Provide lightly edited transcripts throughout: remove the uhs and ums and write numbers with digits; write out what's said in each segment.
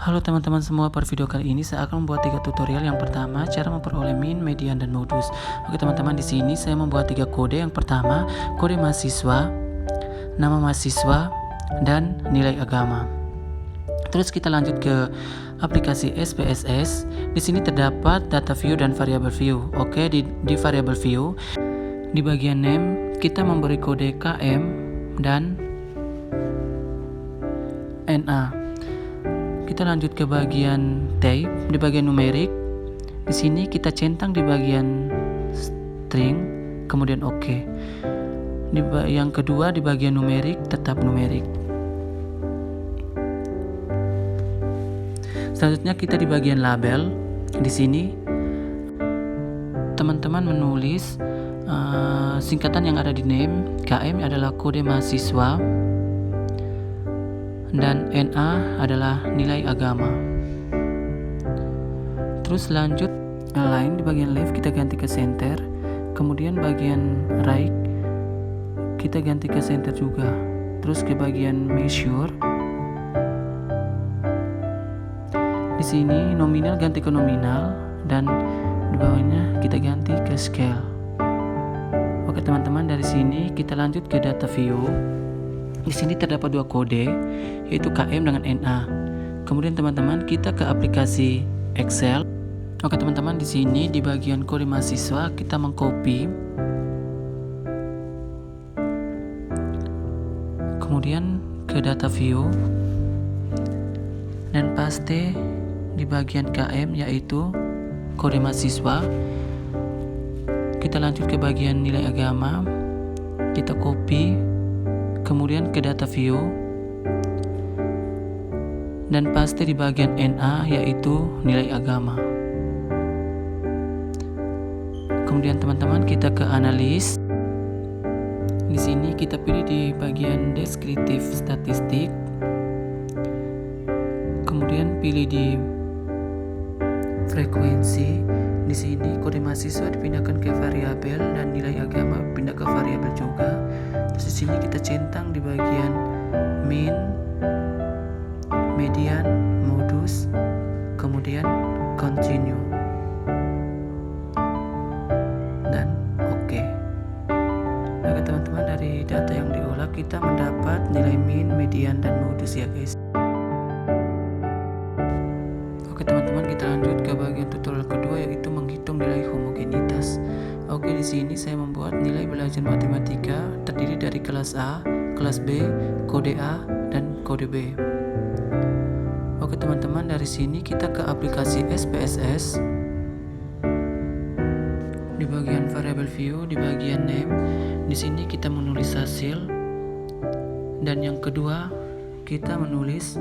Halo teman-teman semua, pada video kali ini saya akan membuat 3 tutorial. Yang pertama, cara memperoleh min, median, dan modus. Oke teman-teman, di sini saya membuat 3 kode. Yang pertama, kode mahasiswa, nama mahasiswa, dan nilai agama. Terus kita lanjut ke aplikasi SPSS. Di sini terdapat data view dan variable view. Oke, di variable view, di bagian name kita memberi kode KM dan NA. Kita lanjut ke bagian type, di bagian numerik. Di sini kita centang di bagian string, kemudian oke. Yang kedua di bagian numerik tetap numerik. Selanjutnya kita di bagian label. Di sini teman-teman menulis singkatan yang ada di name. KM adalah kode mahasiswa dan NA adalah nilai agama. Terus lanjut align, di bagian left kita ganti ke center, kemudian bagian right kita ganti ke center juga. Terus ke bagian measure, di sini nominal ganti ke nominal dan di bawahnya kita ganti ke scale. Oke teman-teman, dari sini kita lanjut ke data view. Di sini terdapat 2 kode, yaitu KM dengan NA. Kemudian teman-teman kita ke aplikasi Excel. Oke teman-teman, di sini di bagian kode mahasiswa kita mengcopy. Kemudian ke data view dan paste di bagian KM, yaitu kode mahasiswa. Kita lanjut ke bagian nilai agama. Kita copy, kemudian ke data view dan paste di bagian NA, yaitu nilai agama. Kemudian teman-teman kita ke analis. Di sini kita pilih di bagian deskriptif statistik. Kemudian pilih di frekuensi. Di sini kode mahasiswa dipindahkan ke variabel dan nilai agama pindah ke variabel juga. Terus di sini kita centang di bagian min, median, modus, kemudian continue dan oke. Oke teman-teman, dari data yang diolah kita mendapat nilai min, median, dan modus ya guys. Oke teman-teman, kita lanjut ke bagian tutorial kedua, yaitu menghitung nilai homogenitas. Oke, di sini saya membuat nilai belajar matematika terdiri dari kelas A, kelas B, kode A, dan kode B. Oke teman-teman, dari sini kita ke aplikasi SPSS. Di bagian variable view, di bagian name, di sini kita menulis hasil, dan yang kedua kita menulis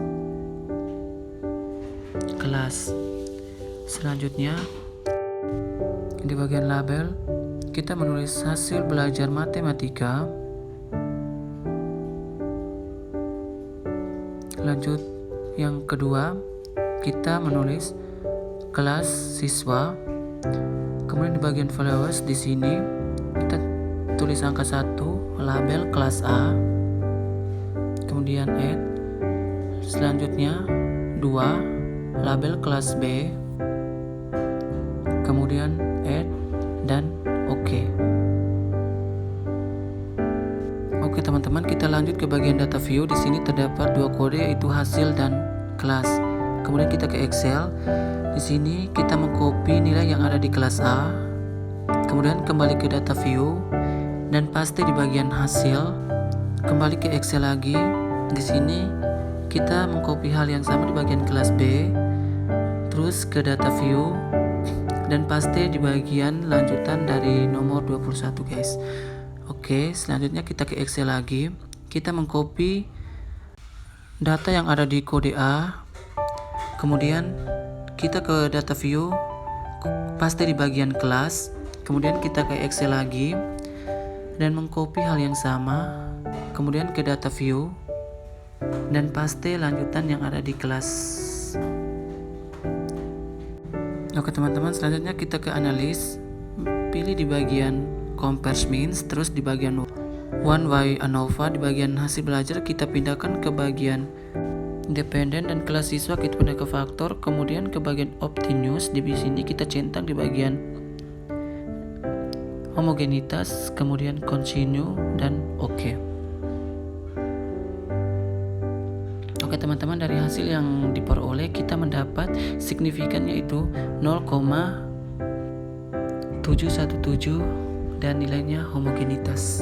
kelas. Selanjutnya di bagian label kita menulis hasil belajar matematika. Lanjut yang kedua kita menulis kelas siswa. Kemudian di bagian followers, di sini kita tulis angka 1, label kelas A, kemudian add. Selanjutnya 2, label kelas B, kemudian add dan oke. Oke teman-teman, kita lanjut ke bagian data view. Di sini terdapat 2 kode, yaitu hasil dan kelas. Kemudian kita ke Excel. Di sini kita mengcopy nilai yang ada di kelas A, kemudian kembali ke data view dan paste di bagian hasil. Kembali ke Excel lagi. Di sini kita mengcopy hal yang sama di bagian kelas B, terus ke data view dan paste di bagian lanjutan dari nomor 21 guys. Oke, selanjutnya kita ke Excel lagi. Kita mengcopy data yang ada di kode A, kemudian kita ke data view, paste di bagian kelas, kemudian kita ke Excel lagi dan mengcopy hal yang sama, kemudian ke data view dan paste lanjutan yang ada di kelas. Oke teman-teman, selanjutnya kita ke analis, pilih di bagian compare means, terus di bagian one by ANOVA, di bagian hasil belajar kita pindahkan ke bagian dependen, dan kelas siswa kita pindah ke faktor, kemudian ke bagian optinus. Di sini kita centang di bagian homogenitas, kemudian continue dan oke. Oke teman-teman, dari hasil yang diperoleh kita mendapat signifikannya itu 0,717 dan nilainya homogenitas.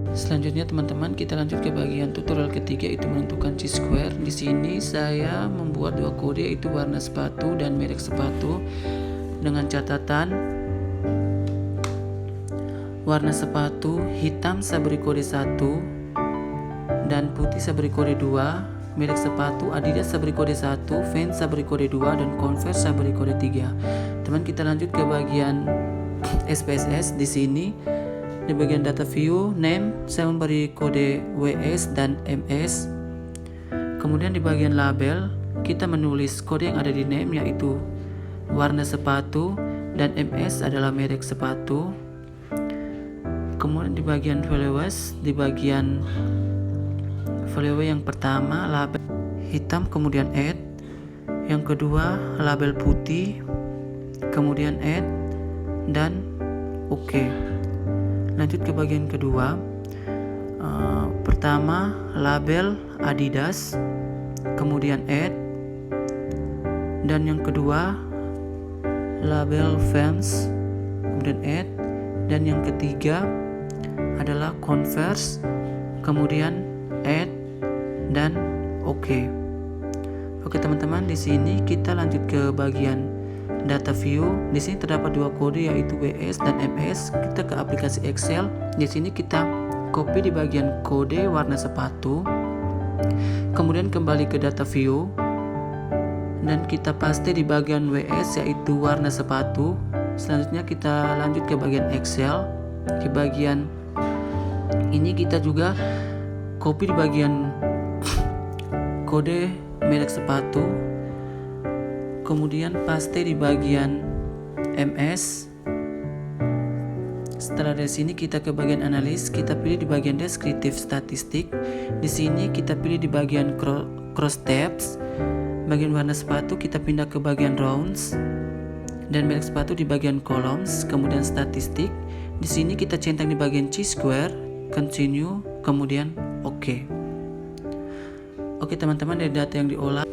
Selanjutnya teman-teman, kita lanjut ke bagian tutorial ketiga, itu menentukan chi-square. Di sini saya membuat dua kode, yaitu warna sepatu dan merek sepatu, dengan catatan warna sepatu hitam saya beri kode 1 dan putih saya beri kode 2. Merek sepatu Adidas saya beri kode 1, Vans saya beri kode 2, dan Converse saya beri kode 3. Teman, kita lanjut ke bagian SPSS. Di sini di bagian data view name saya memberi kode WS dan MS. Kemudian di bagian label kita menulis kode yang ada di name, yaitu warna sepatu, dan MS adalah merek sepatu. Kemudian di bagian values, di bagian value yang pertama label hitam kemudian add, yang kedua label putih kemudian add dan oke. Lanjut ke bagian kedua. Pertama label Adidas kemudian add, dan yang kedua label Vans kemudian add, dan yang ketiga adalah Converse kemudian add dan oke. Oke teman-teman, di sini kita lanjut ke bagian data view. Di sini terdapat dua kode, yaitu WS dan MS. Kita ke aplikasi Excel. Di sini kita copy di bagian kode warna sepatu, kemudian kembali ke data view dan kita paste di bagian WS, yaitu warna sepatu. Selanjutnya kita lanjut ke bagian Excel. Di bagian ini kita juga copy di bagian kode merek sepatu, kemudian paste di bagian MS. Setelah dari sini kita ke bagian analis, kita pilih di bagian deskriptif statistik. Di sini kita pilih di bagian cross tabs. Bagian warna sepatu kita pindah ke bagian rounds, dan merek sepatu di bagian columns, kemudian statistik. Di sini kita centang di bagian chi-square, continue, kemudian oke. Oke teman-teman, dari data yang diolah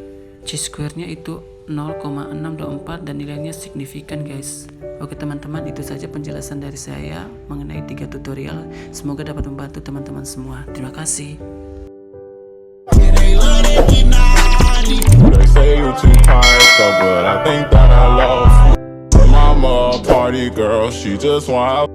chi-square-nya itu 0,624 dan nilainya signifikan guys. Oke teman-teman, itu saja penjelasan dari saya mengenai 3 tutorial. Semoga dapat membantu teman-teman semua. Terima kasih. They say you too tired, but I think that I lost. Mama, party girl, she just want